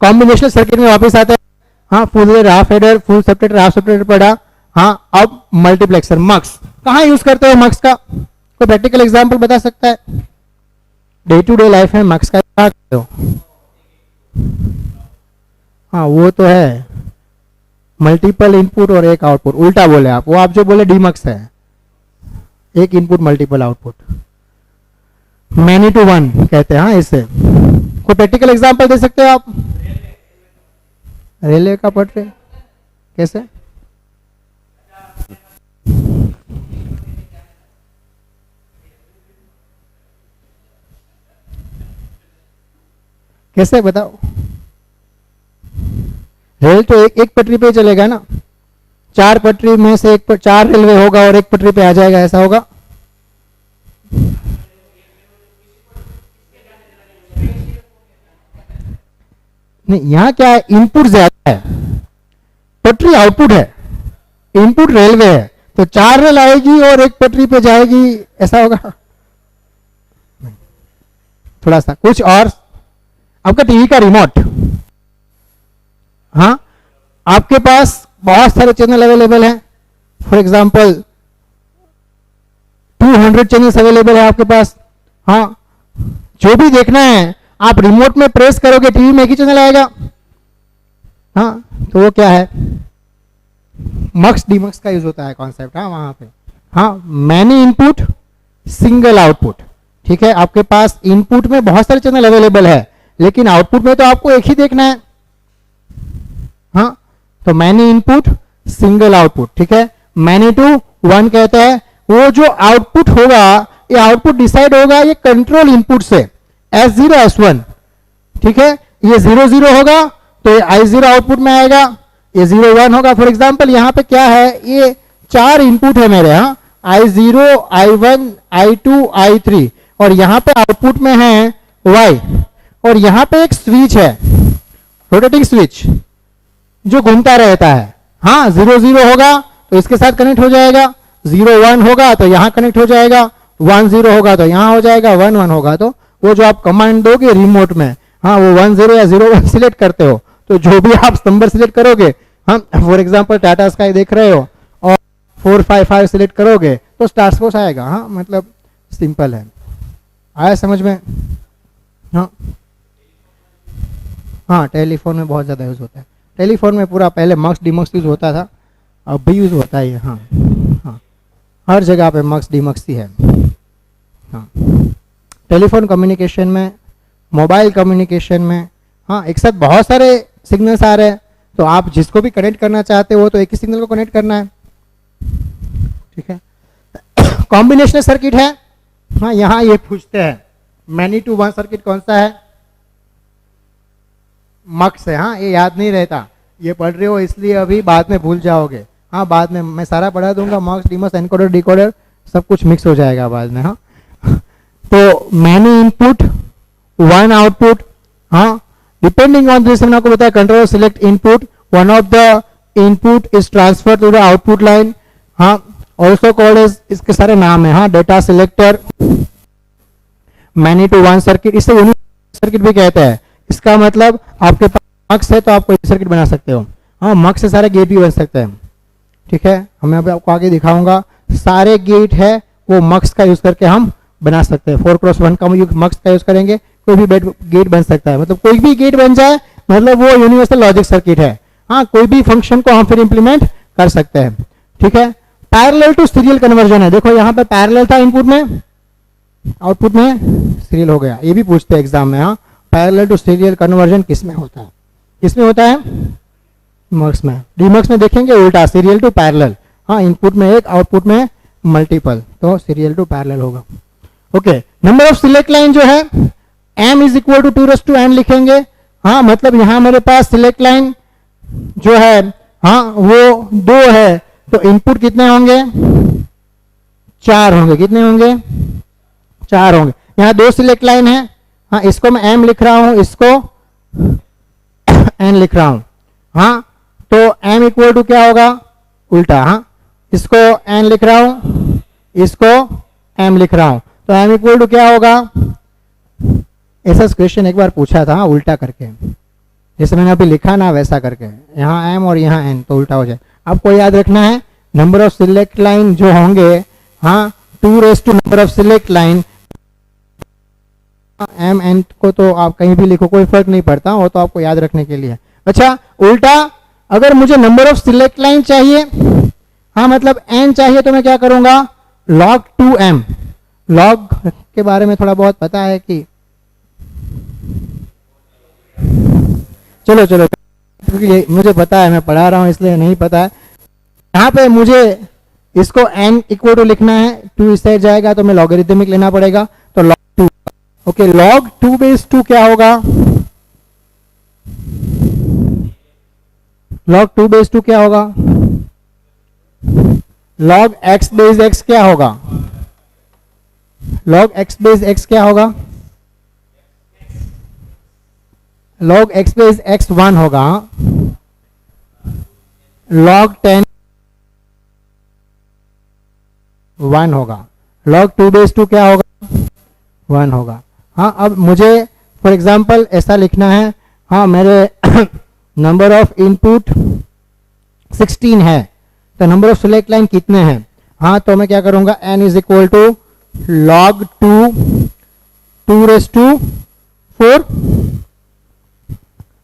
Combinational circuit में वापस आते हैं। हाँ, full half adder, full subtractor, half subtractor पढ़ा। हाँ, अब मल्टीप्लेक्सर मक्स कहाँ यूज करते हो? मक्स का कोई प्रैक्टिकल एग्जांपल बता सकता है? डे टू डे लाइफ में मक्स का क्या करते हो? हाँ, वो तो है मल्टीपल इनपुट और एक आउटपुट। उल्टा बोले आप, वो आप जो बोले डीमक्स है, एक input multiple output, many to one कहते हैं। हाँ, इससे कोई प्रैक्टिकल एग्जांपल दे सकते हो आप? रेलवे का पढ़ रहे कैसे? कैसे बताओ? रेल तो एक पटरी पे चलेगा ना, 4 पटरी में से 4 रेलवे होगा और एक पटरी पे आ जाएगा, ऐसा होगा? नहीं, यहां क्या है, इनपुट ज्यादा है, पटरी आउटपुट है, इनपुट रेलवे है, तो 4 रेल आएगी और एक पटरी पे जाएगी, ऐसा होगा? थोड़ा सा कुछ और, आपका टीवी का रिमोट, हाँ, आपके पास बहुत सारे चैनल अवेलेबल हैं। फॉर एग्जांपल 200 चैनल्स अवेलेबल है आपके पास। हाँ, जो भी देखना है आप रिमोट में प्रेस करोगे, टीवी में एक ही चैनल आएगा। हाँ, तो वो क्या है? मक्स डीमक्स का यूज होता है कॉन्सेप्ट। हाँ, वहां पे हाँ, मैनी इनपुट सिंगल आउटपुट। ठीक है, आपके पास इनपुट में बहुत सारे चैनल अवेलेबल है, लेकिन आउटपुट में तो आपको एक ही देखना है। हाँ, तो मैनी इनपुट सिंगल आउटपुट। ठीक है, मैनी टू वन कहते हैं, वो जो आउटपुट होगा, ये आउटपुट डिसाइड होगा ये कंट्रोल इनपुट से, S0 S1। ठीक है, ये 0 0 होगा तो ये I0 आउटपुट में आएगा, ये 0 1 होगा। फॉर एग्जांपल यहाँ पे क्या है, ये 4 इनपुट है मेरे। हाँ, I0 I1 I2 I3, और यहाँ पे आउटपुट में है Y, और यहाँ पे एक स्विच है, रोटेटिंग स्विच जो घूमता रहता है। हाँ, 0 0 होगा तो इसके साथ कनेक्ट हो जाएगा, 0 1 होगा तो यहाँ कनेक्ट हो जाएगा, 1 0 होगा तो यहाँ हो जाएगा, 1 1 होगा तो वो जो आप कमांड दोगे रिमोट में, हाँ, वो 1 0 या 0 1 सिलेक्ट करते हो, तो जो भी आप नंबर सिलेक्ट करोगे, हाँ, फॉर एग्जांपल टाटा स्काई देख रहे हो और 455 सिलेक्ट करोगे तो स्टार स्पोर्ट्स आएगा। हाँ, मतलब सिंपल है, आया समझ में? हाँ हाँ, टेलीफोन में बहुत ज़्यादा यूज़ होता है। टेलीफोन में पूरा पहले मक्स डीमक्स यूज़ होता था, अब भी यूज़ होता है। हाँ हाँ, हर जगह पे मक्स डीमक्स ही है। हाँ, टेलीफोन कम्युनिकेशन में, मोबाइल कम्युनिकेशन में, हाँ, एक साथ बहुत सारे सिग्नल्स आ रहे हैं, तो आप जिसको भी कनेक्ट करना चाहते हो तो एक ही सिग्नल को कनेक्ट करना है। ठीक है, कॉम्बिनेशनल सर्किट है। हाँ, यहाँ ये पूछते हैं मैनी टू वन सर्किट कौन सा है? मक्स है। हाँ, ये याद नहीं रहता, ये पढ़ रहे हो इसलिए अभी बाद में भूल जाओगे। हाँ, बाद में मैं सारा पढ़ा दूंगा, मक्स डीमक्स एनकोडर डिकोडर सब कुछ मिक्स हो जाएगा बाद में। हाँ, तो मैनी इनपुट वन आउटपुट। हाँ, डिपेंडिंग ऑन दिस, मैंने आपको बताया control select input, one of the input is transfer to the output line. हाँ, ऑल्सो कॉल्ड एज, इसके सारे नाम है। हाँ, data selector, many to one circuit, इसे यूनिवर्सल सर्किट भी कहते हैं। इसका मतलब आपके पास मक्स है तो आप कोई सर्किट बना सकते हो। हाँ, मक्स से सारे गेट भी बन सकते हैं। ठीक है, मैं अभी आपको आगे दिखाऊंगा, सारे गेट है वो मक्स का यूज करके हम बना सकते हैं। 4x1 का मक्स का यूज करेंगे, कोई भी गेट बन सकता है। मतलब कोई भी गेट बन जाए मतलब वो यूनिवर्सल लॉजिक सर्किट है। हाँ, कोई भी फंक्शन को हम फिर इंप्लीमेंट कर सकते हैं। ठीक है, पैरेलल टू सीरियल कन्वर्जन है। देखो यहाँ पे पैरेलल था इनपुट में, आउटपुट में सीरियल हो गया, ये भी पूछते हैं एग्जाम में। हाँ, पैरेलल टू सीरियल कन्वर्जन किस में होता है? किसमें होता है? मक्स में। डीमक्स में देखेंगे उल्टा, सीरियल टू पैरेलल। हाँ, इनपुट में एक, आउटपुट में मल्टीपल, तो सीरियल टू पैरेलल होगा। Okay, number of select line जो है m is equal to 2n लिखेंगे। हाँ, मतलब यहां मेरे पास सिलेक्ट लाइन जो है, हाँ, वो 2 है, तो इनपुट कितने होंगे? 4 होंगे। कितने होंगे? 4 होंगे। यहाँ 2 सिलेक्ट लाइन है। हाँ, इसको मैं m लिख रहा हूं, इसको n लिख रहा हूं। हाँ, तो m इक्वल टू क्या होगा? उल्टा। हाँ, इसको n लिख रहा हूं, इसको m लिख रहा हूं, तो m इक्वल टू क्या होगा? ऐसा क्वेश्चन एक बार पूछा था, उल्टा करके। जैसे मैंने अभी लिखा ना वैसा करके, यहाँ m और यहाँ n तो उल्टा हो जाए। आपको याद रखना है नंबर ऑफ सिलेक्ट लाइन जो होंगे, हाँ 2 raise to number of select line, m n को तो आप कहीं भी लिखो कोई फर्क नहीं पड़ता, वो तो आपको याद रखने के लिए। अच्छा उल्टा अगर मुझे नंबर ऑफ सिलेक्ट लाइन चाहिए, हाँ मतलब n चाहिए, तो मैं क्या करूंगा log 2m। लॉग के बारे में थोड़ा बहुत पता है कि, चलो चलो क्योंकि मुझे पता है, मैं पढ़ा रहा हूं इसलिए नहीं पता है। यहाँ पे मुझे इसको n इक्वल टू लिखना है, 2 इस साइड जाएगा तो मैं लॉगरिथमिक लेना पड़ेगा, तो log 2। ओके log 2 बेस 2 क्या होगा, log 2 बेस 2 क्या होगा, log x बेस x क्या होगा, log x बेस x क्या होगा, log x बेस x 1 होगा, log 10 1 होगा, log 2 बेस 2 क्या होगा 1 होगा। हाँ अब मुझे फॉर एग्जांपल ऐसा लिखना है, हाँ मेरे नंबर ऑफ इनपुट 16 है, तो नंबर ऑफ सिलेक्ट लाइन कितने हैं, हाँ तो मैं क्या करूंगा n is equal to log 2 raise to 4।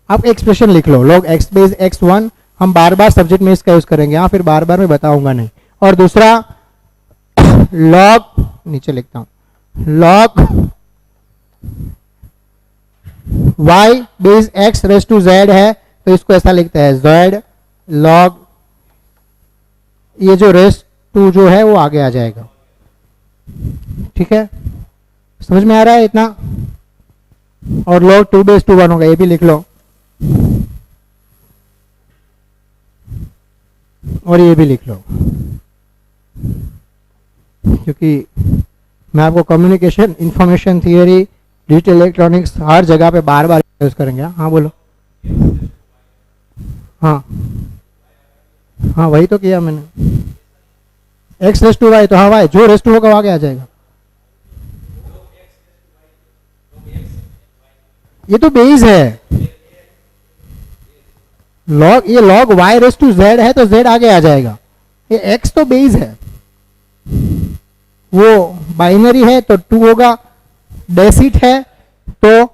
आप एक्सप्रेशन लिख लो log x बेस x 1, हम बार बार सब्जेक्ट में इसका यूज करेंगे, हाँ फिर बार बार मैं बताऊंगा नहीं। और दूसरा log, नीचे लिखता हूं log y base x raise to z है, तो इसको ऐसा लिखते हैं z log, ये जो रेज टू जो है वो आगे आ जाएगा। ठीक है, समझ में आ रहा है इतना। और log 2 बेस 2 1 होगा, ये भी लिख लो, और ये भी लिख लो, क्योंकि मैं आपको communication, information theory, digital electronics हर जगह पे बार बार यूज करेंगे। हाँ बोलो, हाँ हाँ वही तो किया मैंने, x रेज टू y, तो हाँ y जो रेज टू होगा वो आगे आ जाएगा। ये तो बेस है, log, ये log y raise to z है तो z आगे आ जाएगा, ये x तो बेस है, वो बाइनरी है तो 2 होगा, डेसिट है तो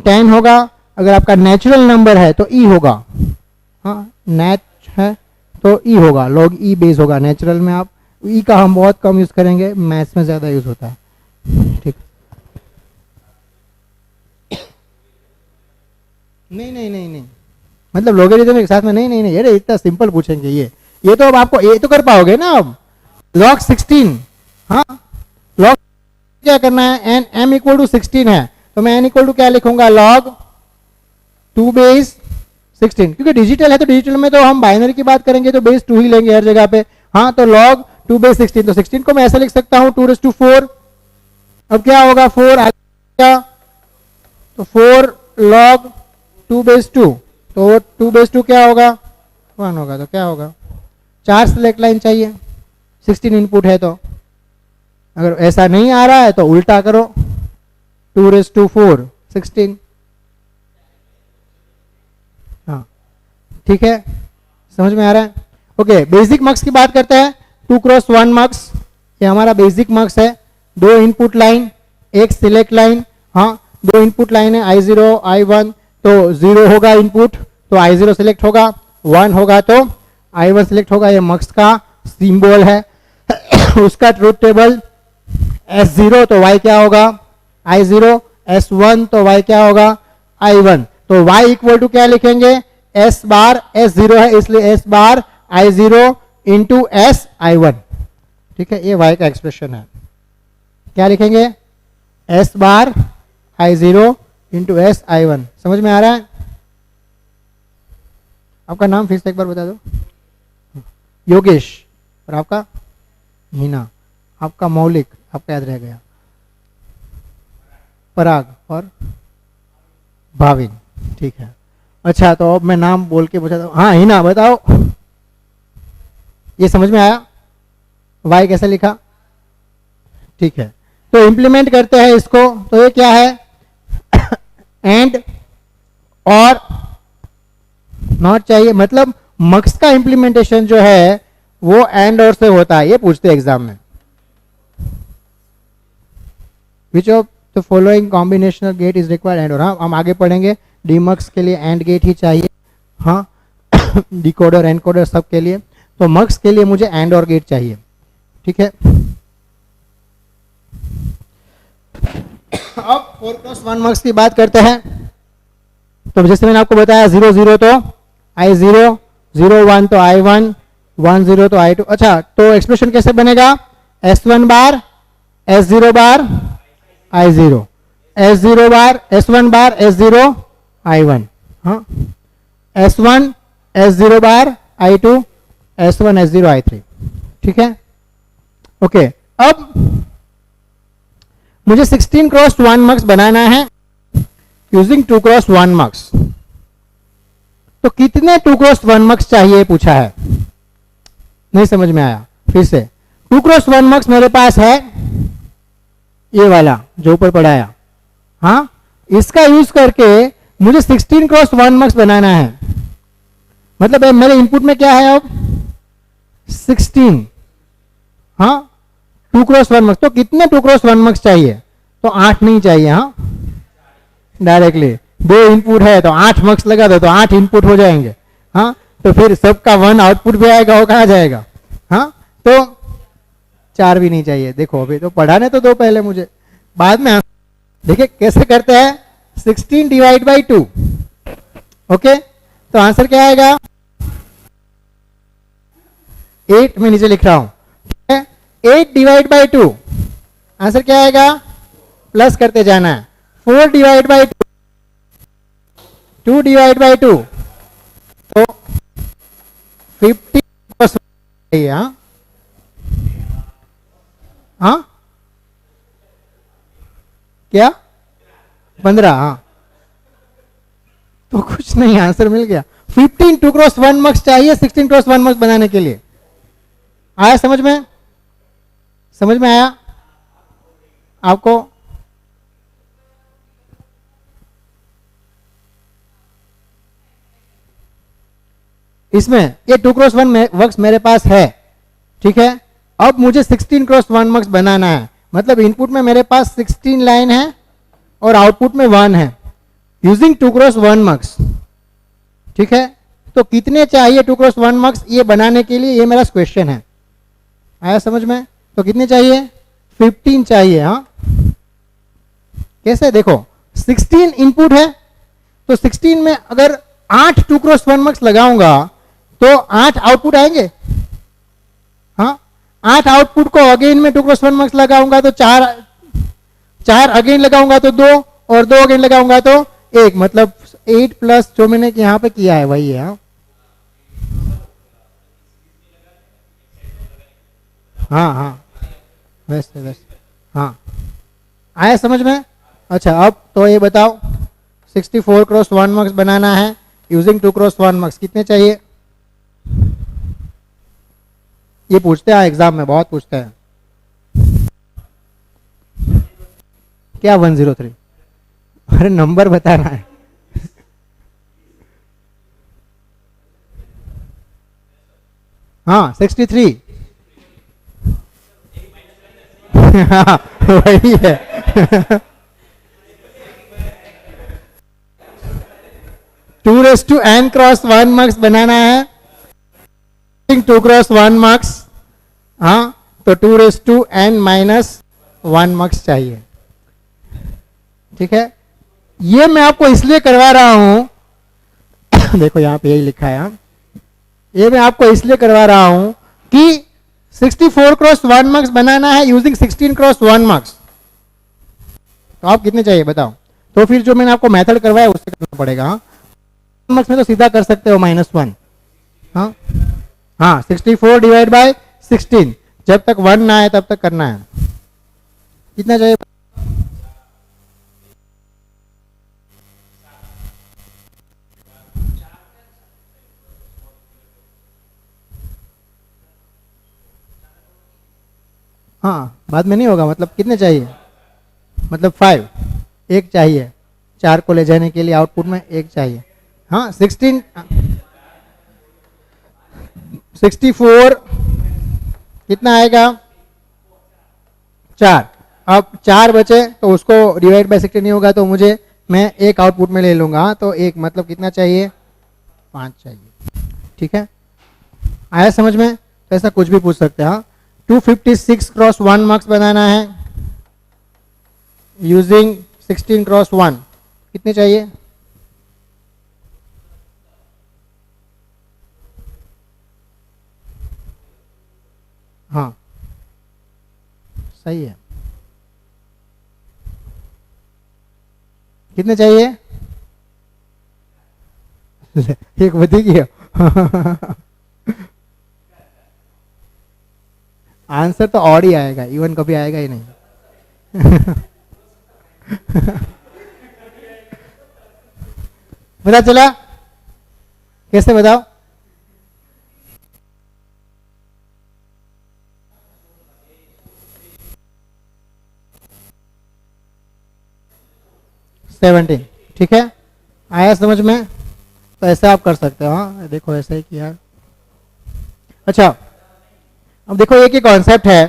10 होगा, अगर आपका नेचुरल नंबर है तो e होगा, हाँ नेच है तो e होगा, log e बेस होगा। नेचुरल में आप e का हम बहुत कम यूज करेंगे, मैथ्स में ज्यादा यूज होता है। ठीक, नहीं नहीं नहीं नहीं, मतलब लोगरिथम एक साथ में नहीं नहीं नहीं, अरे इतना सिंपल पूछेंगे ये तो अब आपको ये तो कर पाओगे ना। अब log 16, हाँ log क्या करना है, n m इक्वल टू 16 है, तो मैं n इक्वल टू क्या लिखूंगा log 2 बेस 16, क्योंकि डिजिटल है तो डिजिटल में तो हम बाइनरी की बात करेंगे तो बेस 2 ही लेंगे हर जगह पे। हाँ तो log 2 बेस 16, तो 16 को मैं ऐसे लिख सकता हूँ 2 रेज टू 4। अब क्या होगा 4 आ गया, तो 4 log 2 बेस 2, तो 2 बेस 2 क्या होगा 1 होगा, तो क्या होगा 4 सिलेक्ट लाइन चाहिए, 16 इनपुट है, तो अगर ऐसा नहीं आ रहा है तो उल्टा करो 2 रेज टू 4 16। हाँ ठीक है, समझ में आ रहा है। ओके बेसिक मार्क्स की बात करते हैं, 2 क्रॉस 1 मार्क्स, ये हमारा बेसिक मार्क्स है। 2 इनपुट लाइन, 1 सिलेक्ट लाइन, हाँ 2 इनपुट लाइन है I0 I1, तो 0 होगा इनपुट तो I0 सिलेक्ट होगा, 1 होगा तो I1 सिलेक्ट होगा, ये मार्क्स का सिंबल है। उसका ट्रूथ टेबल S0 तो y क्या होगा I0, S1 तो y क्या होगा I1, तो y इक्वल टू क्या लिखेंगे S बार, S0 है इसलिए S बार I0 इंटू S I1। ठीक है, ये y का एक्सप्रेशन है, क्या लिखेंगे S बार I0 इंटू S I1। समझ में आ रहा है। आपका नाम फिर से एक बार बता दो। योगेश, और आपका हीना, आपका मौलिक, आपका याद रह गया पराग, और भाविन। ठीक है, अच्छा तो अब मैं नाम बोल के पूछा था। हाँ हीना बताओ, ये समझ में आया y कैसे लिखा। ठीक है, तो इंप्लीमेंट करते हैं इसको, तो ये क्या है एंड और नॉट चाहिए, मतलब मक्स का इंप्लीमेंटेशन जो है वो एंड और से होता है, ये पूछते हैं एग्जाम में। Which of the following combinational gate is required and और, हाँ हम आगे पढ़ेंगे, डीमक्स के लिए एंड गेट ही चाहिए, हाँ डिकोडर एनकोडर सब के लिए, तो मक्स के लिए मुझे एंड और गेट चाहिए, ठीक है। अब 4x1 मक्स की बात करते हैं, तो जैसे मैंने आपको बताया 0 0 तो I0, 0 1 तो I1, 1 0 तो I2। अच्छा, तो एक्सप्रेशन कैसे बनेगा, S1 बार S0 बार I0, S0 बार S1 बार S0 I1, हाँ S1 S0 बार I2, S1 S0 I3, ठीक है। ओके, अब मुझे 16x1 मक्स बनाना है यूजिंग 2x1 मक्स, तो कितने 2x1 मक्स चाहिए पूछा है, नहीं समझ में आया, फिर से 2x1 मक्स मेरे पास है, ये वाला जो ऊपर पढ़ाया, हाँ इसका यूज करके मुझे 16x1 मक्स बनाना है, मतलब मेरे इनपुट में क्या है अब 16, हाँ 2x1 मक्स, तो कितने 2x1 मक्स चाहिए, तो 8 नहीं चाहिए, हाँ डायरेक्टली 2 इनपुट है तो 8 मक्स लगा दो तो 8 इनपुट हो जाएंगे, हाँ तो फिर सबका 1 आउटपुट भी आएगा, वो कहाँ जाएगा, हाँ तो 4 भी नहीं चाहिए। देखो अभी तो पढ़ाने तो दो पहले मुझे, बाद में देखिए कैसे करते हैं, 16 डिवाइड बाई 2, ओके तो आंसर क्या आएगा 8, मैं नीचे लिख रहा हूं, 8 डिवाइड बाई 2 आंसर क्या आएगा, प्लस करते जाना है, 4 डिवाइड बाई 2 डिवाइड बाई 2 तो 50, हाँ हाँ क्या 15, हाँ तो कुछ नहीं, आंसर मिल गया। 15 2x1 मक्स चाहिए 16x1 मक्स बनाने के लिए, आया समझ में, समझ में आया आपको, इसमें ये 2x1 मक्स मेरे पास है, ठीक है। अब मुझे 16x1 मक्स बनाना है, मतलब इनपुट में मेरे पास 16 लाइन है और आउटपुट में 1 है, यूजिंग 2x1 मक्स, ठीक है। तो कितने चाहिए 2x1 मक्स ये बनाने के लिए, ये मेरा क्वेश्चन है, आया समझ में, तो कितने चाहिए 15 चाहिए, हाँ कैसे, देखो 16 इनपुट है, तो 16 में अगर 8 2x1 मक्स लगाऊंगा तो 8 आउटपुट आएंगे, हाँ 8 आउटपुट को अगेन में 2x1 मक्स लगाऊंगा तो 4 अगेन लगाऊंगा तो 2 और 2 अगेन लगाऊंगा तो 1, मतलब 8 प्लस जो मैंने यहाँ पे किया है वही है, हाँ हाँ वैसे हाँ आया समझ में। अच्छा अब तो ये बताओ 64x1 मक्स बनाना है यूजिंग 2x1 मक्स, कितने चाहिए, ये पूछते हैं एग्जाम में, बहुत पूछते हैं, क्या 103, अरे नंबर बताना है हाँ 63 हाँ वही है 2n×1 मक्स बनाना है 2x1 मक्स, हाँ तो 2n-1 मक्स चाहिए, ठीक है। ये मैं आपको इसलिए करवा रहा हूं देखो यहाँ पे यही लिखा है, ये मैं आपको इसलिए करवा रहा हूं कि 64x1 मक्स बनाना है यूजिंग 16x1 मक्स, तो आप कितने चाहिए बताओ, तो फिर जो मैंने आपको मेथड करवाया उससे करना पड़ेगा, हाँ मक्स में तो सीधा कर सकते हो -1, हाँ हाँ 64 डिवाइड बाय 16, जब तक 1 ना आए तब तक करना है, कितना चाहिए, हाँ बाद में नहीं होगा, मतलब कितने चाहिए, मतलब 5, 1 चाहिए 4 को ले जाने के लिए, आउटपुट में 1 चाहिए, हाँ 16 64 कितना आएगा 4। अब 4 बचे तो उसको डिवाइड बाय 60 नहीं होगा, तो मुझे मैं एक आउटपुट में ले लूंगा। तो एक मतलब कितना चाहिए 5 चाहिए। ठीक है, आया समझ में? तो ऐसा कुछ भी पूछ सकते हैं। हाँ, 256 क्रॉस 1 मार्क्स बनाना है यूजिंग 16 क्रॉस 1, कितने चाहिए? हाँ सही है, कितने चाहिए? एक बदी गया। आंसर तो और ही आएगा, इवन कभी आएगा ही नहीं। पता चला? कैसे बताओ? सेवनटीन। ठीक है, आया समझ में? तो ऐसा आप कर सकते हो। हाँ देखो ऐसा ही किया। अच्छा अब देखो एक ही कॉन्सेप्ट है,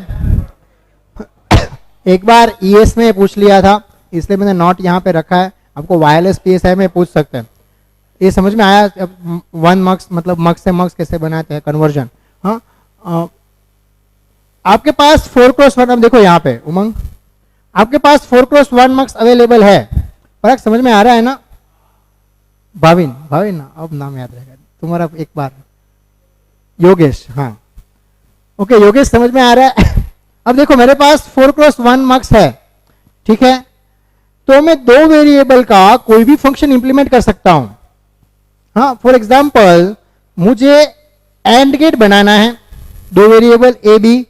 एक बार ईएस में पूछ लिया था इसलिए मैंने नोट यहाँ पे रखा है। आपको वायरलेस पीएसआई में पूछ सकते हैं। ये समझ में आया? 1 मार्क्स मतलब मार्क्स से मार्क्स कैसे बनाते हैं कन्वर्जन। हाँ आपके पास 4 क्रॉस 1, अब देखो यहाँ पे उमंग आपके पास 4 क्रॉस 1 मार्क्स अवेलेबल है। फर्क समझ में आ रहा है ना? भाविन ना, अब नाम याद रहेगा तुम्हारा एक बार। योगेश, हाँ ओके योगेश समझ में आ रहा है। अब देखो मेरे पास 4 क्रॉस 1 मार्क्स है। ठीक है, तो मैं 2 वेरिएबल का कोई भी फंक्शन इंप्लीमेंट कर सकता हूं। हाँ फॉर एग्जांपल मुझे एंड गेट बनाना है, 2 वेरिएबल ए बी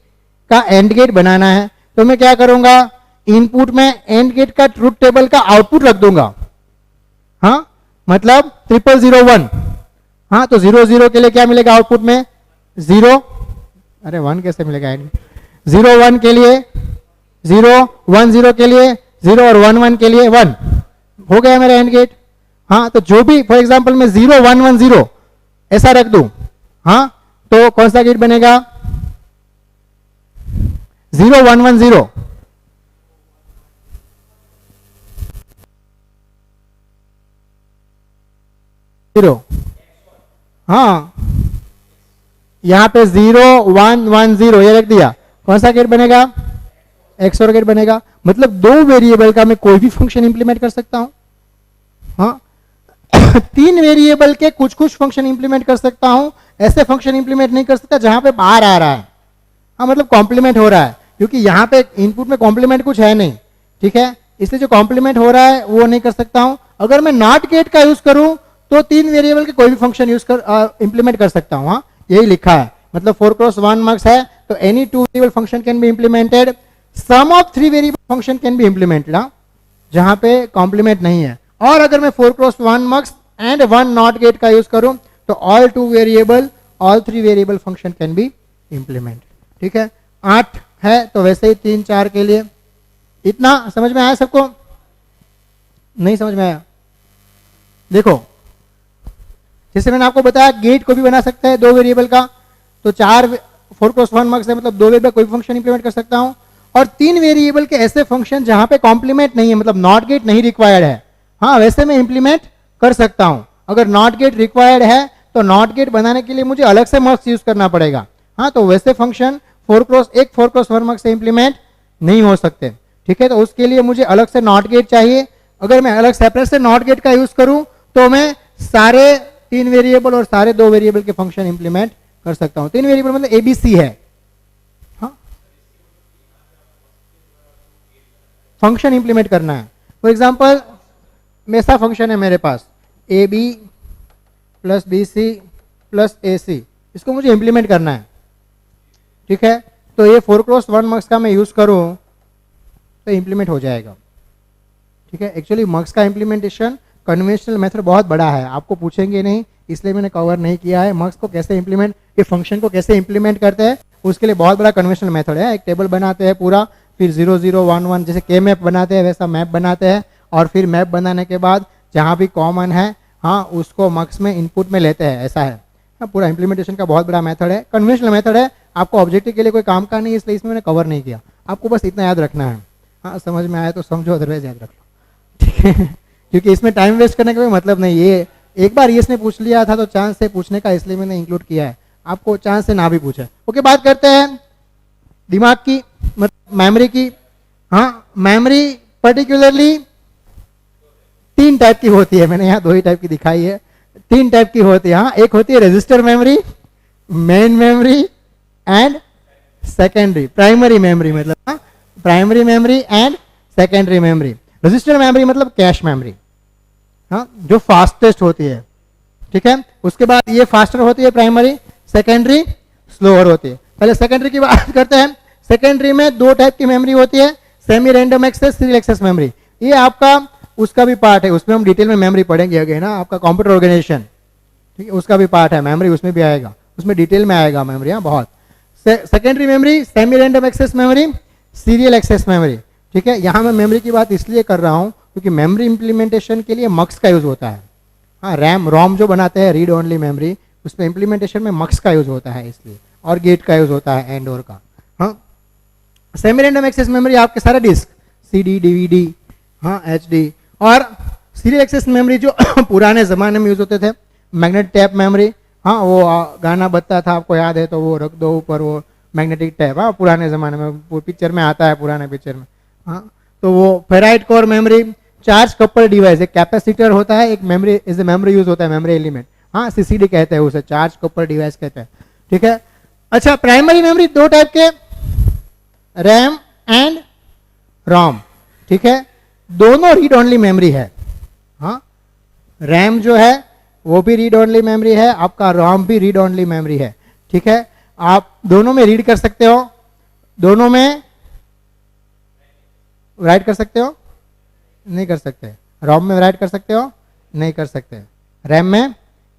का एंड गेट बनाना है। तो मैं क्या करूंगा, इनपुट में एंड गेट का ट्रुथ टेबल का आउटपुट रख दूंगा। हाँ मतलब 0001। हाँ तो 00 के लिए क्या मिलेगा आउटपुट में 0। अरे 1 कैसे मिलेगा? 01 के लिए 0, 10 के लिए 0 और 11 के लिए 1 हो गया मेरा एंड गेट। हाँ तो जो भी फॉर एग्जांपल मैं 0110 ऐसा रख दूं, हाँ तो कौन सा गेट बनेगा 0110। हाँ यहां पे 0110 ये रख दिया, कौन सा गेट बनेगा एक्सओर गेट बनेगा। मतलब 2 वेरिएबल का मैं कोई भी फंक्शन इंप्लीमेंट कर सकता हूं। हाँ 3 वेरिएबल के कुछ कुछ फंक्शन इंप्लीमेंट कर सकता हूं, ऐसे फंक्शन इंप्लीमेंट नहीं कर सकता जहां पे बाहर आ रहा है। हाँ मतलब कॉम्प्लीमेंट हो रहा है, क्योंकि यहां पे इनपुट में कॉम्प्लीमेंट कुछ है नहीं। ठीक है, इसलिए जो कॉम्प्लीमेंट हो रहा है वो नहीं कर सकता हूं। अगर मैं नॉट गेट का यूज करूं तो 3 वेरिएबल के कोई भी फंक्शन यूज कर इंप्लीमेंट कर सकता हूं। हाँ यही लिखा है, मतलब 4 क्रॉस 1 मार्क्स है तो any 2 variable function can be implemented, sum of 3 variable function can be implemented. हाँ जहां पे कॉम्प्लीमेंट नहीं है। और अगर मैं 4 cross 1 marks and 1 not gate का यूज करूं तो all 2 variable all 3 variable function can B implement. ठीक है, 8 है तो वैसे ही 3 4 के लिए। इतना समझ में आया सबको? नहीं समझ में आया? देखो जैसे मैंने आपको बताया गेट को भी बना सकते हैं 2 वेरिएबल का, तो 4 क्रॉस 1 मार्क्स है मतलब 2 वेरिएबल कोई फंक्शन इंप्लीमेंट कर सकता हूं। और 3 वेरिएबल के ऐसे फंक्शन जहां पे कॉम्प्लीमेंट नहीं है, मतलब नॉट गेट नहीं रिक्वायर्ड है, हाँ वैसे मैं इंप्लीमेंट कर सकता हूं। अगर नॉट गेट रिक्वायर्ड है तो नॉट गेट बनाने के लिए मुझे अलग से मार्क्स यूज करना पड़ेगा। हाँ तो वैसे फंक्शन 4 क्रॉस 1 मार्क्स से इंप्लीमेंट नहीं हो सकते। ठीक है, तो उसके लिए मुझे अलग से नॉट गेट चाहिए। अगर मैं अलग सेपरेट से नॉट गेट का यूज करूं तो मैं सारे 3 वेरिएबल और सारे 2 वेरिएबल के फंक्शन इंप्लीमेंट कर सकता हूं। 3 वेरिएबल मतलब एबीसी है। हाँ फंक्शन इंप्लीमेंट करना है। फॉर एग्जांपल ऐसा फंक्शन है मेरे पास A B plus B C plus A C, इसको मुझे इंप्लीमेंट करना है। ठीक है, तो ये 4 क्रॉस 1 मार्क्स का मैं यूज करूं तो इंप्लीमेंट हो जाएगा। ठीक है, एक्चुअली मार्क्स का इंप्लीमेंटेशन कन्वेंशनल मेथड बहुत बड़ा है, आपको पूछेंगे नहीं इसलिए मैंने कवर नहीं किया है। मार्क्स को कैसे इंप्लीमेंट, ये फंक्शन को कैसे इंप्लीमेंट करते हैं उसके लिए बहुत बड़ा कन्वेंशनल मेथड है। एक टेबल बनाते हैं पूरा, फिर 0 0 1 1 जैसे के मैप बनाते हैं वैसा मैप बनाते हैं, और फिर मैप बनाने के बाद जहाँ भी कॉमन है हाँ उसको मार्क्स में इनपुट में लेते हैं, ऐसा है। हाँ, पूरा इम्प्लीमेंटेशन का बहुत बड़ा मेथड है, कन्वेंशनल मेथड है, आपको ऑब्जेक्टिव के लिए कोई काम का नहीं है, इसलिए इसमें मैंने कवर नहीं किया। आपको बस इतना याद रखना है। हाँ, समझ में आया तो समझो, अदरवाइज याद रख लो, ठीक है। क्योंकि इसमें टाइम वेस्ट करने का कोई मतलब नहीं। ये एक बार इसने पूछ लिया था तो चांस से पूछने का, इसलिए मैंने इंक्लूड किया है। आपको चांस से ना भी पूछे। ओके, बात करते हैं दिमाग की, मतलब मेमोरी की। हाँ, मेमोरी पर्टिकुलरली 3 टाइप की होती है। मैंने यहाँ 2 ही टाइप की दिखाई है, 3 टाइप की होती है। हाँ, एक होती है register memory, main memory and secondary, primary memory, मतलब हाँ, primary memory and secondary memory. Register memory मतलब कैश मेमोरी, हाँ, जो फास्टेस्ट होती है, ठीक है। उसके बाद ये फास्टर होती है प्राइमरी, सेकेंडरी स्लोअर होती है। पहले सेकेंडरी की बात करते हैं। सेकेंडरी में 2 टाइप की मेमोरी होती है, semi random access, serial access memory. ये आपका उसका भी पार्ट है, उसमें हम डिटेल में मेमोरी पढ़ेंगे अगे ना, आपका कंप्यूटर ऑर्गेनाइजेशन, ठीक है, उसका भी पार्ट है, मेमोरी उसमें भी आएगा, उसमें डिटेल में आएगा मेमोरी, हाँ बहुत। Secondary memory, semi random access memory, serial access memory, ठीक है। यहाँ मैं मेमोरी की बात इसलिए कर रहा हूँ क्योंकि मेमोरी इंप्लीमेंटेशन के लिए मक्स का यूज होता है। हाँ, रैम रोम जो बनाते हैं रीड ओनली मेमोरी, उसमें इंप्लीमेंटेशन में मक्स का यूज होता है इसलिए, और गेट का यूज होता है, एंड और का। हाँ, सेमी रैंडम एक्सेस मेमोरी आपके सारा डिस्क, CD, DVD, हाँ, HD। और सीरियल एक्सेस मेमोरी जो पुराने ज़माने में यूज होते थे, मैग्नेटिक टैप मेमोरी, हाँ, वो गाना बजता था, आपको याद है तो वो रख दो ऊपर, वो मैग्नेटिक टैप, हाँ, पुराने ज़माने में, वो पिक्चर में आता है, पुराने पिक्चर में, हाँ। तो वो ferrite core memory, charge couple device, एक कैपेसिटर होता है, एक मेमोरी इज मेमोरी यूज होता है, मेमोरी एलिमेंट, हाँ, CCD कहते हैं उसे, चार्ज कपल डिवाइस कहते हैं, ठीक है। अच्छा, प्राइमरी मेमोरी 2 टाइप के, रैम एंड रोम, ठीक है। दोनों रीड ओनली मेमोरी है। हाँ, रैम जो है वो भी रीड ओनली मेमोरी है, आपका रोम भी रीड ओनली मेमोरी है, ठीक है। आप दोनों में रीड कर सकते हो, दोनों में राइट कर सकते हो, नहीं कर सकते। रोम में राइट कर सकते हो, नहीं कर सकते। रैम में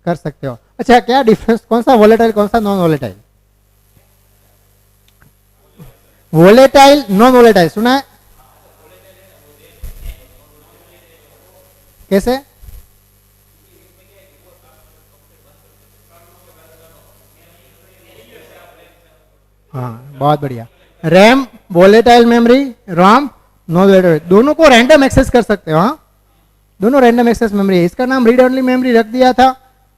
कर सकते हो। अच्छा, क्या डिफरेंस, कौन सा वोलेटाइल, कौन सा non volatile? Volatile, non volatile सुना है? कैसे? हाँ, बहुत बढ़िया। रैम वोलेटाइल मेमोरी, रोम नॉन वोलेटाइल, दोनों को रैंडम एक्सेस कर सकते हो। हाँ, दोनों रैंडम एक्सेस मेमोरी है। इसका नाम रीड ओनली मेमोरी रख दिया था,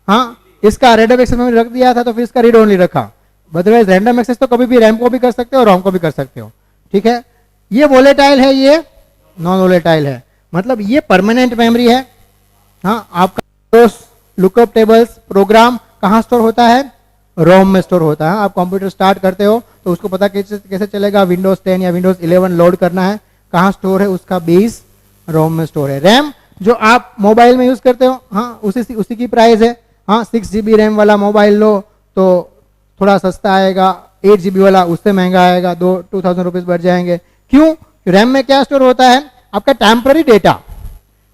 हाँ, इसका रैंडम एक्सेस मेमोरी रख दिया था, तो फिर इसका रीड ओनली रखा। अदरवाइज रैंडम एक्सेस तो कभी भी रैम को भी कर सकते हो, रोम को भी कर सकते हो, ठीक है। ये वोलेटाइल है, ये नॉन वोलेटाइल है, मतलब ये परमानेंट मेमोरी है। हाँ, आपका लुकअप टेबल्स प्रोग्राम कहाँ स्टोर होता है? रोम में स्टोर होता है। आप कंप्यूटर स्टार्ट करते हो तो उसको पता कैसे चलेगा, विंडोज 10 या विंडोज 11 लोड करना है, कहाँ स्टोर है, उसका बेस रोम में स्टोर है। रैम जो आप मोबाइल में यूज करते हो, हाँ, उसी की प्राइस है। हाँ, 6 GB रैम वाला मोबाइल लो तो थोड़ा सस्ता आएगा, 8 GB वाला उससे महंगा आएगा, 2000 रुपीज बढ़ जाएंगे। क्यों? रैम में क्या स्टोर होता है? आपका टेम्पररी डेटा।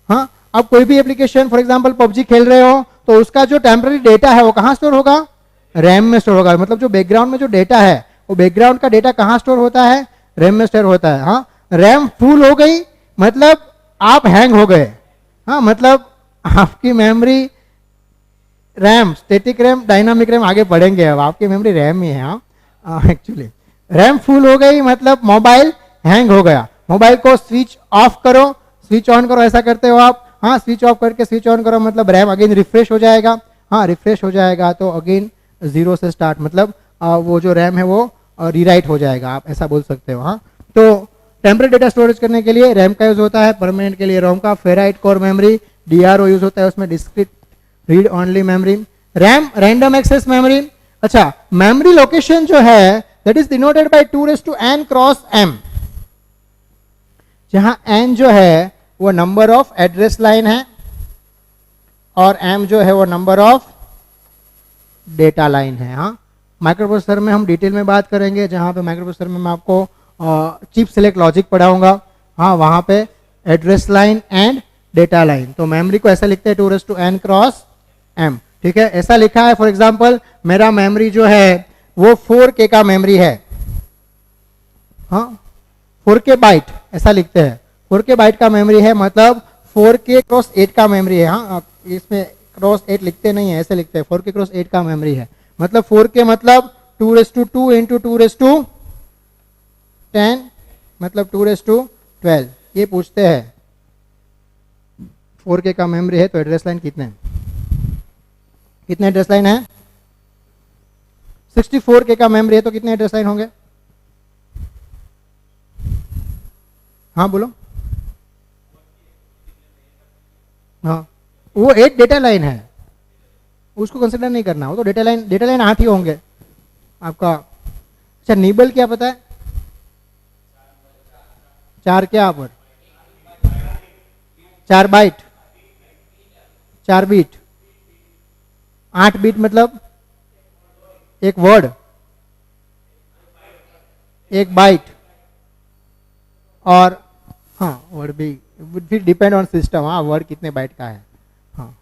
हाँ, आप कोई भी एप्लीकेशन, फॉर एग्जांपल PUBG खेल रहे हो तो उसका जो टेम्पररी डेटा है वो कहाँ स्टोर होगा? रैम में स्टोर होगा। मतलब जो बैकग्राउंड में जो डेटा है वो बैकग्राउंड का डेटा कहाँ स्टोर होता है? रैम में स्टोर होता है। हाँ, रैम फुल हो गई मतलब आप हैंग हो गए। हाँ, मतलब आपकी memory, RAM, static RAM, dynamic RAM आगे पढ़ेंगे, अब आपकी मेमोरी रैम ही है। हाँ, एक्चुअली रैम फुल हो गई मतलब मोबाइल हैंग हो गया। मोबाइल को स्विच ऑफ करो, स्विच ऑन करो, ऐसा करते हो आप। हाँ, स्विच ऑफ करके स्विच ऑन करो मतलब रैम अगेन रिफ्रेश हो जाएगा। हाँ, रिफ्रेश हो जाएगा तो अगेन 0 से स्टार्ट, मतलब वो जो रैम है वो रीराइट हो जाएगा, आप ऐसा बोल सकते हो। हाँ, तो टेम्पररी डेटा स्टोरेज करने के लिए रैम का यूज होता है, परमानेंट के लिए रोम का। Ferrite core memory, DRO use होता है, उसमें discrete read only memory. RAM random access memory. अच्छा, मेमोरी लोकेशन जो है that is denoted by 2n cross m, जहां n जो है वो नंबर ऑफ एड्रेस लाइन है और m जो है वो नंबर ऑफ डेटा लाइन है। हाँ, माइक्रोप्रोसेसर में हम डिटेल में बात करेंगे, जहां पे माइक्रोप्रोसेसर में मैं आपको चिप सेलेक्ट लॉजिक पढ़ाऊंगा। हाँ, वहां पे address line and data line. तो मेमोरी को ऐसा लिखते हैं 2n क्रॉस m, ठीक है। ऐसा लिखा है, फॉर एग्जांपल मेरा मेमोरी जो है वो 4K का मेमोरी है। हाँ, 4K बाइट ऐसा लिखते हैं, 4K बाइट का मेमोरी है, मतलब 4K क्रॉस 8 का मेमोरी है। हाँ, इसमें क्रॉस 8 लिखते नहीं है, ऐसे लिखते हैं 4k क्रॉस 8 का मेमोरी है। मतलब 4k मतलब 2 इंटू 2 मतलब 2 ये पूछते हैं 4k का मेमोरी है तो एड्रेस लाइन कितने एड्रेस लाइन है? 64k का मेमोरी है तो कितने एड्रेस लाइन होंगे? हाँ बोलो। हाँ वो 8 डेटा लाइन है, उसको कंसिडर नहीं करना, वो तो डेटा लाइन 8 ही होंगे आपका। अच्छा निबल क्या पता है? 4 क्या पर 4 बाइट 4 बीट 8 बीट मतलब एक वर्ड, एक बाइट, और हाँ वर्ड भी फिर डिपेंड ऑन सिस्टम। हाँ वर्ड कितने बाइट का है। हाँ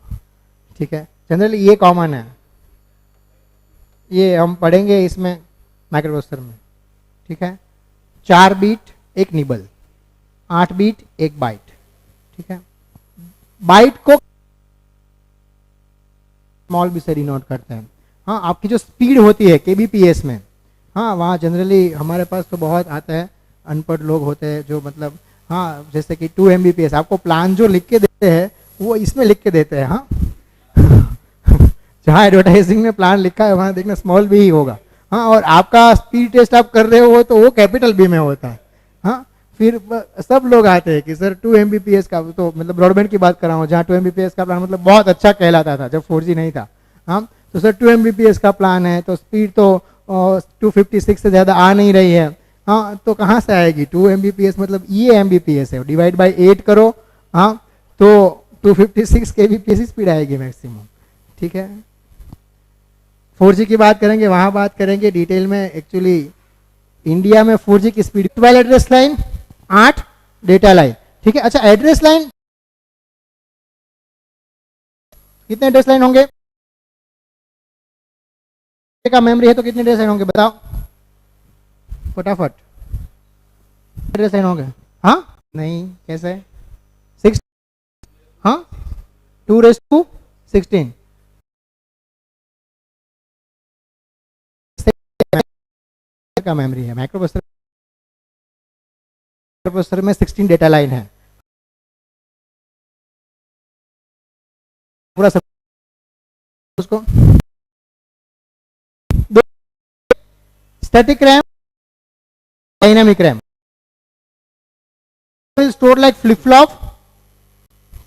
ठीक है, जनरली ये कॉमन है, ये हम पढ़ेंगे इसमें माइक्रोप्रोसेसर में। ठीक है, 4 बीट एक निबल, 8 बीट एक बाइट। ठीक है, बाइट को स्मॉल बी से डिनोट करते हैं। हाँ आपकी जो स्पीड होती है केबीपीएस में, हाँ वहाँ जनरली हमारे पास तो बहुत आता है, अनपढ़ लोग होते हैं जो मतलब हाँ जैसे कि 2 MBPS आपको प्लान जो लिख के देते हैं वो इसमें लिख के देते हैं। हाँ जहाँ एडवर्टाइजिंग में प्लान लिखा है वहाँ देखना स्मॉल बी ही होगा। हाँ और आपका स्पीड टेस्ट आप कर रहे हो तो वो कैपिटल बी में होता है। हाँ फिर सब लोग आते हैं कि सर 2 MBPS का, तो मतलब ब्रॉडबैंड की बात कर रहा हूँ जहाँ 2 MBPS का प्लान मतलब बहुत अच्छा कहलाता था जब 4G नहीं था। हाँ तो सर 2 MBPS का प्लान है तो स्पीड तो 256 से ज़्यादा आ नहीं रही है। हाँ तो कहाँ से आएगी 2 MBPS, मतलब ये MBPS है, डिवाइड बाय 8 करो। हाँ तो 256 kbps स्पीड आएगी मैक्सिमम। ठीक है, 4G की बात करेंगे, वहाँ बात करेंगे डिटेल में। एक्चुअली इंडिया में 4G की speed 12 address line 8 data line. ठीक है, अच्छा एड्रेस लाइन कितने एड्रेस लाइन होंगे? का मेमोरी है तो कितने एड्रेस लाइन होंगे बताओ फटाफट। एड्रेस लाइन होंगे? हाँ नहीं कैसे? 6 हाँ 2⁻16 का मेमोरी है। माइक्रोप्रोसेसर में 16 डेटा लाइन है पूरा सब। उसको static RAM, dynamic RAM store like flip flop.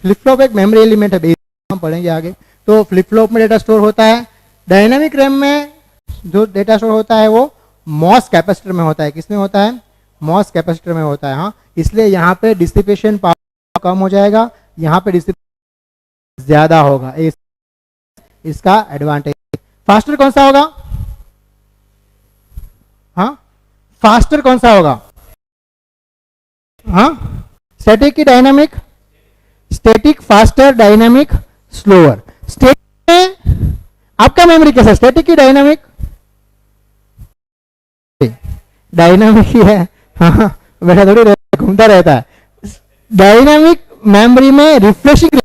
Flip flop एक मेमोरी एलिमेंट है, हम पढ़ेंगे आगे। तो फ्लिप फ्लॉप में डेटा स्टोर होता है। डायनामिक रैम में जो डेटा स्टोर होता है वो मॉस कैपेसिटर में होता है। किसमें होता है? मॉस कैपेसिटर में होता है। हाँ इसलिए यहाँ पे डिसिपेशन पावर कम हो जाएगा, यहाँ पे डिसिपेशन ज्यादा होगा, इसका एडवांटेज। फास्टर कौन सा होगा? हाँ फास्टर कौन सा होगा? हाँ स्टैटिक की dynamic? Static faster, dynamic slower. Static में आपका मेमोरी कैसा? स्टैटिक की डायनामिक? डायनामिक ही है। हाँ बैठा थोड़ी घूमता रहता है। डायनामिक मेमोरी में रिफ्रेशिंग,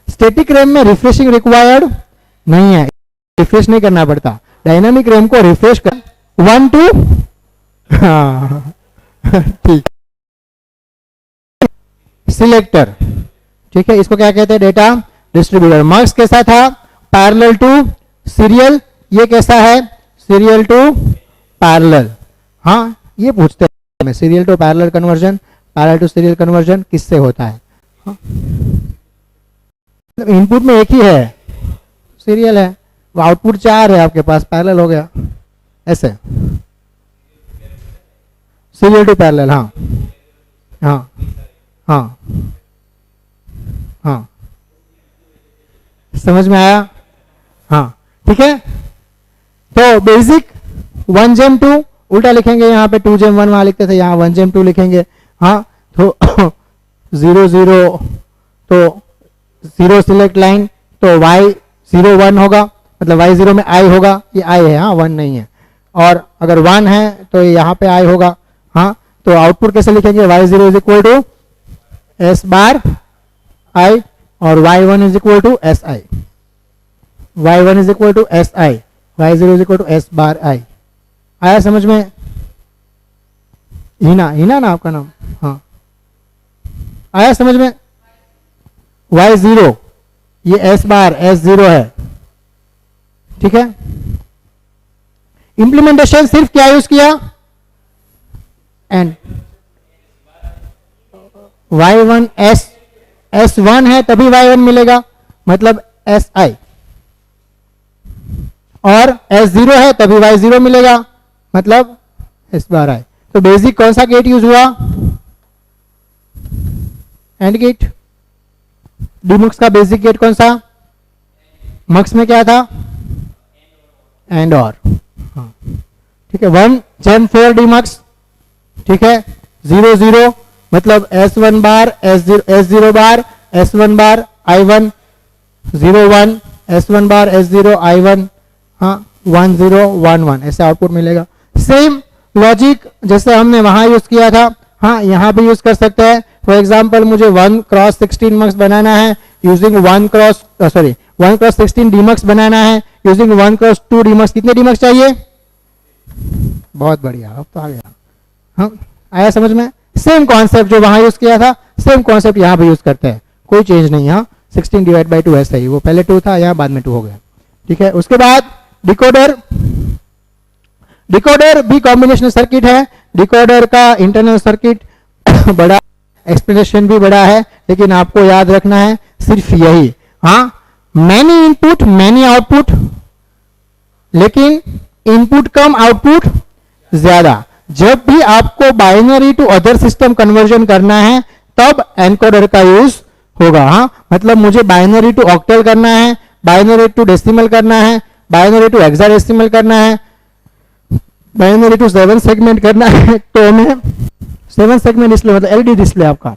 स्टैटिक रैम में रिफ्रेशिंग रिक्वायर्ड नहीं है, रिफ्रेश नहीं करना पड़ता। डायनामिक रैम को रिफ्रेश कर 1 2 हाँ ठीक। सिलेक्टर, ठीक है, इसको क्या कहते हैं? Data distributor. मक्स कैसा था? Parallel to serial. ये कैसा है? Serial to parallel. हाँ ये पूछते हैं serial to parallel conversion, parallel to serial conversion किससे होता है? हाँ? इनपुट में एक ही है, सीरियल है, वो आउटपुट 4 है आपके पास, पैरेलल हो गया ऐसे। सीरियल टू पैरेलल, हाँ हाँ हाँ हाँ समझ में आया? हाँ ठीक है। तो बेसिक 1 जेम 2 उल्टा लिखेंगे, यहाँ पे 2 जेम 1 वहां लिखते थे, यहाँ 1 जेम 2 लिखेंगे। हाँ तो 0 0 तो 0 सिलेक्ट लाइन तो y 0 1 होगा, मतलब y 0 में i होगा, ये i है, हाँ 1 नहीं है। और अगर 1 है तो यहाँ पे i होगा। हाँ तो आउटपुट कैसे लिखेंगे? y 0 is equal to s bar i और y 1 is equal to s i। y1 is equal to S I, y0 is equal to S bar I. आया समझ में? हिना, हिना ना आपका नाम? हाँ, आया समझ में? y0 ये एस बार s0 है, ठीक है। इंप्लीमेंटेशन सिर्फ क्या यूज किया? एंड y1 s1 है तभी y1 मिलेगा, मतलब एस आई, और s0 है तभी y0 मिलेगा, मतलब एस बार आई। तो बेसिक कौन सा गेट यूज हुआ? And gate. डीमक्स का बेसिक गेट कौन सा? मक्स में क्या था? एंड और, हाँ ठीक है। 1 जेम 4 डीमक्स, ठीक है। 0 0 मतलब S1 बार S0 बार S1 बार I1, 0 1 S1 बार S0 I1, हाँ 1 0 1 1 ऐसे आउटपुट मिलेगा। सेम लॉजिक जैसे हमने वहां यूज किया था, हाँ यहाँ भी यूज कर सकते हैं। फॉर एग्जाम्पल मुझे 1 क्रॉस 16 मक्स बनाना है यूजिंग 1 क्रॉस 16 डीमक्स बनाना है यूजिंग 1 क्रॉस 2 डीमक्स। कितने डीमक्स चाहिए? बहुत बढ़िया, अब तो आ गया। हाँ आया समझ में? सेम कॉन्सेप्ट जो वहां यूज किया था सेम कॉन्सेप्ट यहाँ भी यूज करते हैं, कोई चेंज नहीं। हाँ 16 डिवाइड बाई 2 ऐसा ही, वो पहले 2 था यहाँ बाद में 2 हो गया, ठीक है। उसके बाद डिकोडर, डिकोडर भी कॉम्बिनेशन सर्किट है। डिकोडर का इंटरनल सर्किट बड़ा, एक्सप्लेनेशन भी बड़ा है, लेकिन आपको याद रखना है सिर्फ यही, हाँ मैनी इनपुट मैनी आउटपुट, लेकिन इनपुट कम आउटपुट ज्यादा। जब भी आपको binary to other system conversion करना है तब एनकोडर का यूज होगा। हाँ मतलब मुझे बाइनरी टू ऑक्टल करना है, बाइनरी टू डेसिमल करना है, बाइनरी टू हेक्साडेसिमल करना है, बाइनरी टू 7 सेगमेंट करना है, तो हमें 7 सेगमेंट डिस्प्ले मतलब एलईडी डिस्प्ले, आपका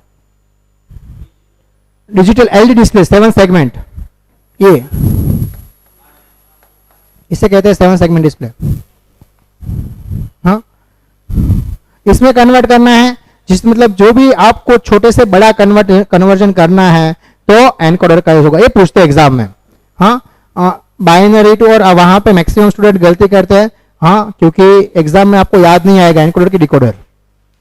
डिजिटल एलईडी डिस्प्ले 7 सेगमेंट, ये इसे कहते हैं 7 सेगमेंट डिस्प्ले। हाँ इसमें कन्वर्ट करना है, जिस मतलब जो भी आपको छोटे से बड़ा कन्वर्जन करना है तो एनकोडर का यूज होगा। ये पूछते हैं एग्जाम में। हाँ बाइनरी टू, और वहां पे मैक्सिमम स्टूडेंट गलती करते हैं, हाँ क्योंकि एग्जाम में आपको याद नहीं आएगा एनकोडर की डिकोडर,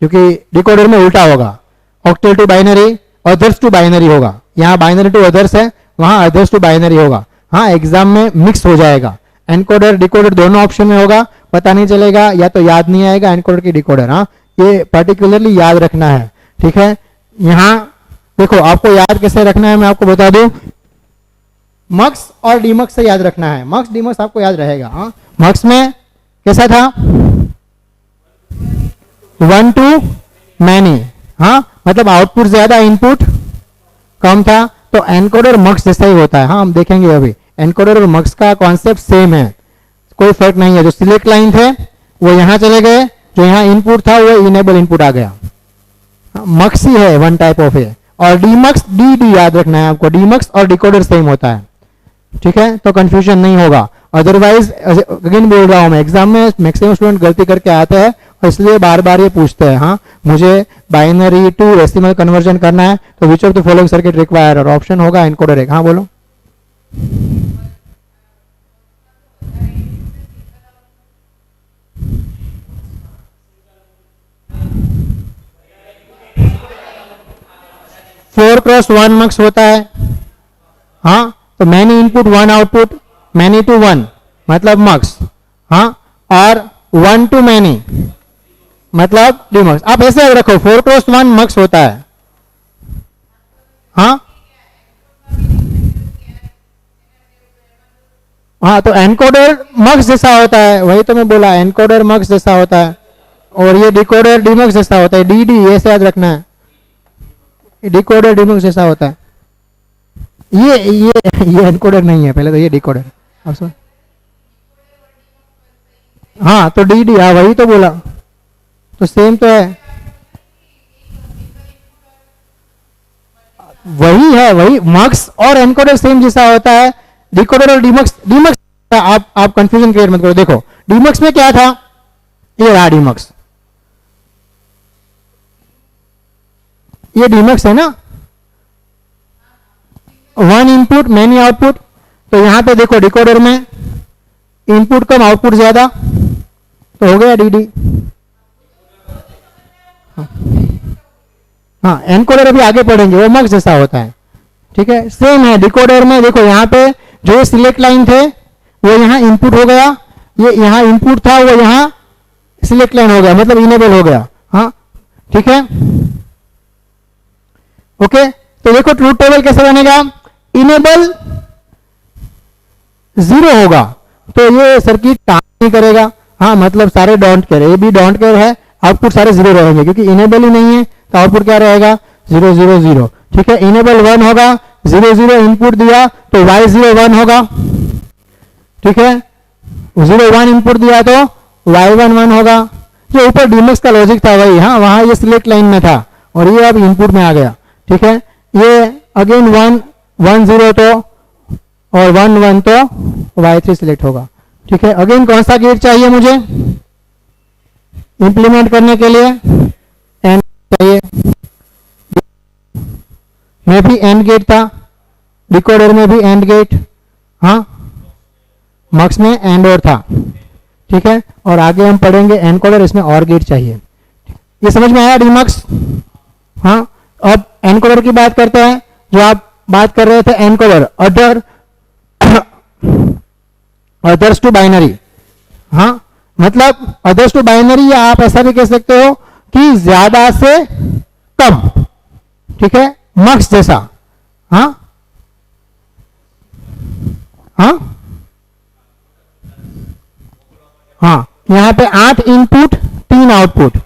क्योंकि डिकोडर में उल्टा होगा, octal to binary others to binary होगा, यहाँ बाइनरी टू अदर्स है वहां अदर्स टू बाइनरी होगा। हाँ एग्जाम में मिक्स हो जाएगा, एनकोडर डिकोडर दोनों ऑप्शन में होगा, पता नहीं चलेगा या तो याद नहीं आएगा एनकोडर की डिकोडर। हाँ ये पर्टिकुलरली याद रखना है, ठीक है। यहाँ देखो आपको याद कैसे रखना है मैं आपको बता दूं, मक्स और डीमक्स से याद रखना है। मक्स डीमक्स आपको याद रहेगा। हाँ मक्स में कैसा था? 1 to मैनी, हाँ मतलब आउटपुट ज्यादा इनपुट कम था, तो एनकोडर मक्स जैसा ही होता है। हाँ हम देखेंगे अभी, एनकोडर और मक्स का कॉन्सेप्ट सेम है, कोई फर्क नहीं है। जो सिलेक्ट लाइन थे वो यहां चले गए, जो यहाँ इनपुट था वो इनेबल इनपुट आ गया। मक्स ही है वन टाइप ऑफ है। और डीमक्स डी याद रखना है आपको, डीमक्स और डिकोडर सेम होता है, ठीक है, तो कंफ्यूजन नहीं होगा। अदरवाइज अगेन बोल रहा हूं मैं, एग्जाम में मैक्सिमम स्टूडेंट गलती करके आते हैं और इसलिए बार बार ये पूछते हैं, हाँ मुझे बाइनरी टू डेसिमल कन्वर्जन करना है तो विच of the following circuit require, और ऑप्शन होगा एनकोडर एक। हाँ बोलो। फोर क्रॉस 1 मक्स होता है। हाँ तो many input 1 output, many to 1 मतलब मक्स, हाँ और 1 to मैनी मतलब डीमक्स। आप ऐसे याद रखो 4 क्रॉस 1 मक्स होता है। हाँ हाँ तो एनकोडर मक्स जैसा होता है, वही तो मैं बोला एनकोडर मक्स जैसा होता है, और ये डिकोडर डीमक्स जैसा होता है। डी ऐसे याद रखना है, डिकोडर डीमक्स जैसा होता है। ये एनकोडर नहीं है, पहले तो ये डिकोडर। अब सुन, हाँ तो डी हाँ वही तो बोला, तो सेम तो है, वही है, वही मक्स और एनकोडर सेम जैसा होता है। डिकोडर और डीमक्स, डीमक्स आप कंफ्यूजन क्रिएट मत करो। देखो डीमक्स में क्या था, ये रहा डीमक्स, ये डीमक्स है ना, 1 इनपुट मैनी आउटपुट। तो यहां पे देखो डिकोडर में इनपुट कम आउटपुट ज्यादा, तो हो गया डीडी। हाँ एनकोडर अभी आगे पढ़ेंगे, वो मक्स जैसा होता है, ठीक है। सेम है डिकोडर में, देखो यहाँ पे जो सिलेक्ट लाइन थे वो यहाँ इनपुट हो गया, ये यहाँ इनपुट था वो यहाँ सिलेक्ट लाइन हो गया, मतलब इनेबल हो गया। हाँ ठीक है, ओके। तो देखो ट्रूथ टेबल कैसे बनेगा, इनेबल 0 होगा तो ये सर्किट काम नहीं करेगा। हाँ मतलब सारे डोंट केयर, ये भी डोंट केयर है, आउटपुट सारे 0 रहेंगे क्योंकि इनेबल ही नहीं है, तो आउटपुट क्या रहेगा 0 0 0, ठीक है। इनेबल 1 होगा, 0 0 इनपुट दिया तो y0 1 होगा, ठीक है। 0 1 इनपुट दिया तो y1 1 होगा। जो ऊपर डीमक्स का लॉजिक था वही, हाँ वहां ये सिलेक्ट लाइन में था और ये अब इनपुट में आ गया, ठीक है। ये अगेन 1 1 0 तो और 1 1 तो y3 सिलेक्ट होगा, ठीक है। अगेन कौन सा गेट चाहिए मुझे इंप्लीमेंट करने के लिए, एंड चाहिए, में भी एंड गेट था, डिकोडर में भी एंड गेट, हाँ मक्स में एंड और था, ठीक है। और आगे हम पढ़ेंगे एनकोडर, इसमें और गेट चाहिए। ये समझ में आया डीमक्स, हाँ। अब एनकोडर की बात करते हैं, जो आप बात कर रहे थे एनकोडर अदर्स टू बाइनरी, हाँ मतलब अदर्स टू बाइनरी, या आप ऐसा भी कह सकते हो कि ज्यादा से कम, ठीक है, मक्स जैसा, हाँ हाँ हाँ। यहां पे 8 इनपुट 3 आउटपुट,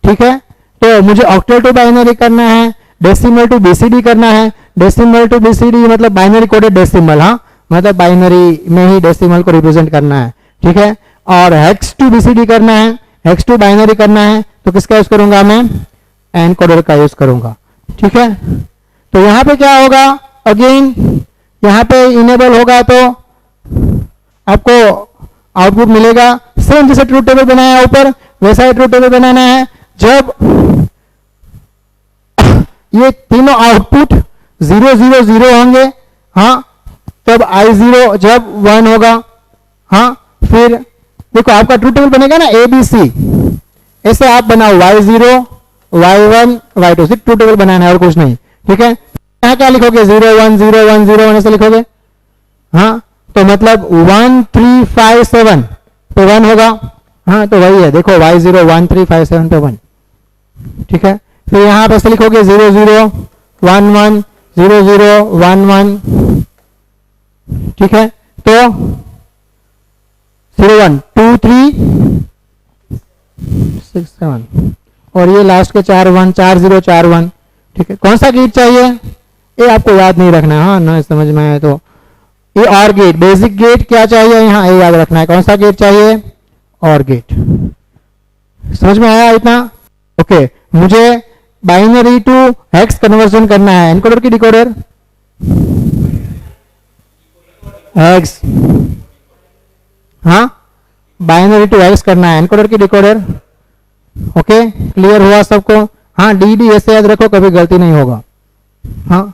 ठीक है। तो मुझे ऑक्टल टू बाइनरी करना है, डेसिमल टू बीसीडी करना है। डेसिमल टू बीसीडी मतलब बाइनरी कोडेड डेसिमल, हाँ मतलब बाइनरी में ही डेसिमल को रिप्रेजेंट करना है, ठीक है। और हेक्स टू बीसीडी करना है, हेक्स टू बाइनरी करना है, तो किसका यूज करूंगा मैं, एनकोडर का यूज करूंगा, ठीक है। तो यहां पे क्या होगा, अगेन यहां पे इनेबल होगा तो आपको आउटपुट मिलेगा, सेम जैसे ट्रूथ टेबल बनाया ऊपर वैसा ही ट्रूथ टेबल बनाना है। जब ये तीनों आउटपुट 0 0 0 होंगे, हाँ तब I0 जब 1 होगा, हाँ फिर देखो आपका ट्रूथ टेबल बनेगा ना ABC, ऐसे आप बनाओ Y0 Y1 Y2, सिर्फ ट्रूथ टेबल बनाना है और कुछ नहीं, ठीक है। यहाँ क्या लिखोगे 0 1 0 1 0 1 ऐसे लिखोगे, हाँ तो मतलब 1 3 5 7 पे 1 होगा, हाँ तो वही है, देखो Y0 1 3 5 7 पे 1, ठीक है। फिर यहाँ पे ऐसे लिखोगे 0 0 1 1 0 0 1 1, ठीक है। तो 0 1 2 3 6 7 और ये लास्ट के 4 1 4 0 4 1, ठीक है। कौन सा गेट चाहिए ये आपको याद नहीं रखना है, हाँ ना समझ में आए तो ये और गेट, बेसिक गेट क्या चाहिए यहाँ ये याद रखना है, कौन सा गेट चाहिए, और गेट। समझ में आया इतना, ओके। मुझे बाइनरी टू हेक्स कन्वर्जन करना है, एनकोडर की डिकोडर, हेक्स, हाँ बाइनरी टू हेक्स करना है, एनकोडर की डिकोडर, ओके क्लियर हुआ सबको, हाँ डीडी ऐसे याद रखो कभी गलती नहीं होगा, हाँ।